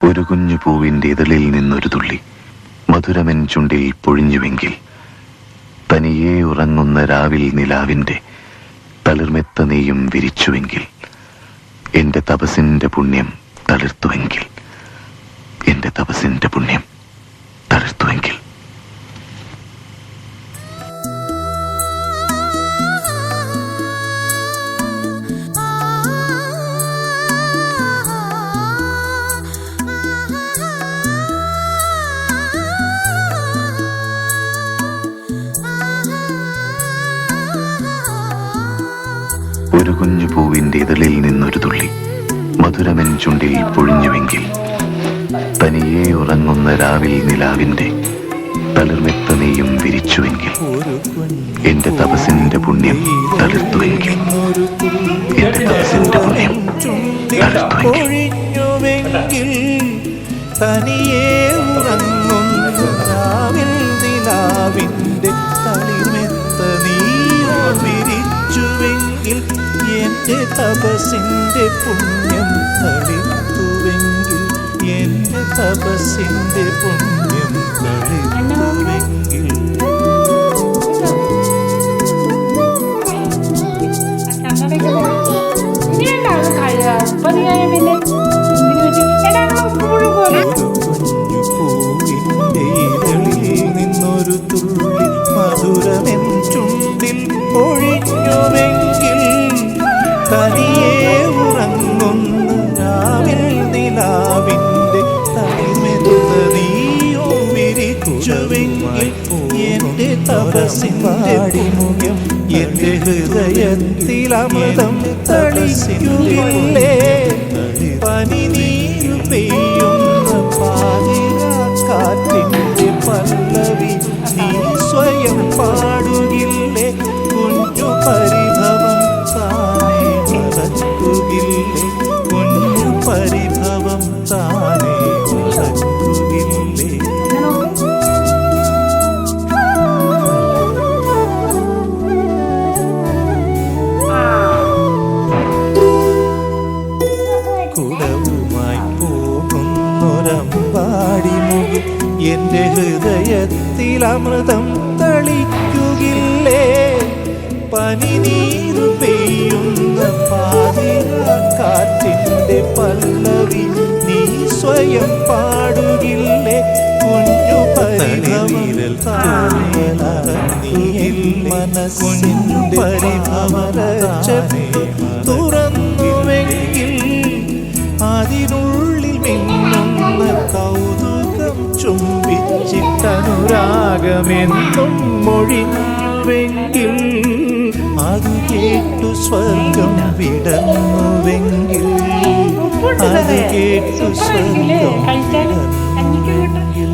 ഒരു കുഞ്ഞു പൂവിൻ്റെ ഇതളിൽ നിന്നൊരു തുള്ളി മധുരമൻ ചുണ്ടിൽ പൊഴിഞ്ഞുവെങ്കിൽ, തനിയെ ഉറങ്ങുന്ന രാവിൽ നിലാവിൻ്റെ തളിർമെത്ത നെയ്യും വിരിച്ചുവെങ്കിൽ, എൻ്റെ തപസിൻ്റെ പുണ്യം തളിർത്തുവെങ്കിൽ, എൻ്റെ തപസിൻ്റെ പുണ്യം തളിർത്തുവെങ്കിൽ. ഒരു കുഞ്ഞു പൂവിൻ്റെ ഇതളിൽ നിന്നൊരു തുള്ളി മധുരമൻ ചുണ്ടിൽ പൊഴിഞ്ഞുവെങ്കിൽ, തനിയെ ഉറങ്ങുന്ന രാവിൽ നിലാവിൻ്റെ തളിർമെത്ത നെയ്യും വിരിച്ചുവെങ്കിൽ, എൻ്റെ തപസിൻ്റെ പുണ്യം തളിർത്തുവെങ്കിൽ, എൻ്റെ തപസിൻ്റെ പുണ്യം തളിർത്തുവെങ്കിൽ. തനിയെ ഉറങ്ങുന്ന രാവിൽ നിലാവിൻ്റെ തളിർമെത്ത നെയ്യും വിരിച്ചുവെങ്കിൽ, എൻ്റെ തപസിൻ്റെ പുണ്യം തളിർത്തുവെങ്കിൽ, എൻ്റെ തപസിൻ്റെ പുണ്യം തളിർത്തുവെങ്കിൽ. പൂവിൻ്റെ ഇതളിൽ നിന്നൊരു തുള്ളി മധുരമെൻ ചുണ്ടിൽ പൊഴിഞ്ഞുവെങ്കിൽ, തനിയെ ഉറങ്ങുന്ന രാവിൽ നിലാവിൻ്റെ തളിർമെത്ത നെയ്യും വിരിച്ചുവെങ്കിൽ, എൻ്റെ തപസിൻ്റെ പുണ്യം എൻ്റെ ഹൃദയത്തിൽ അമൃതം തളിക്കുകില്ലേ. പനിനീരു പെയ്യുന്ന പാതിരാക്കാറ്റിൻ്റെ പല്ലവി നീ സ്വയം പാടുകില്ലേ. കുഞ്ഞു പരിഭവം താനേ മറക്കുകില്ലേ, കുഞ്ഞു പരിഭവം താനേ മറക്കുകില്ലേ. കുടവുമായി പോകുന്നൊരമ്പാടിമുകിൽ എൻ്റെ ഹൃദയത്തിൽ അമൃതം തളിക്കുകില്ലേ. പനിനീരു പെയ്യുന്ന പാതിരാക്കാറ്റിൻ്റെ പല്ലവി നീ സ്വയം പാടുകില്ലേ. കുഞ്ഞു പരിഭവം താനേ മനസ്സിൻ്റെ പരിഭവരച്ചനെ തുറന്നുവെങ്കിൽ, അതിനുള്ളിൽ മിന്നുന്ന കൗതുകം ചുംബിച്ചിട്ടനുരാഗമെന്നും മൊഴിഞ്ഞുവെങ്കിൽ, അത് കേട്ടു സ്വർഗം വിടന്നുവെങ്കിൽ, അത് കേട്ടു സ്വർഗം വിടന്നുവെങ്കിൽ.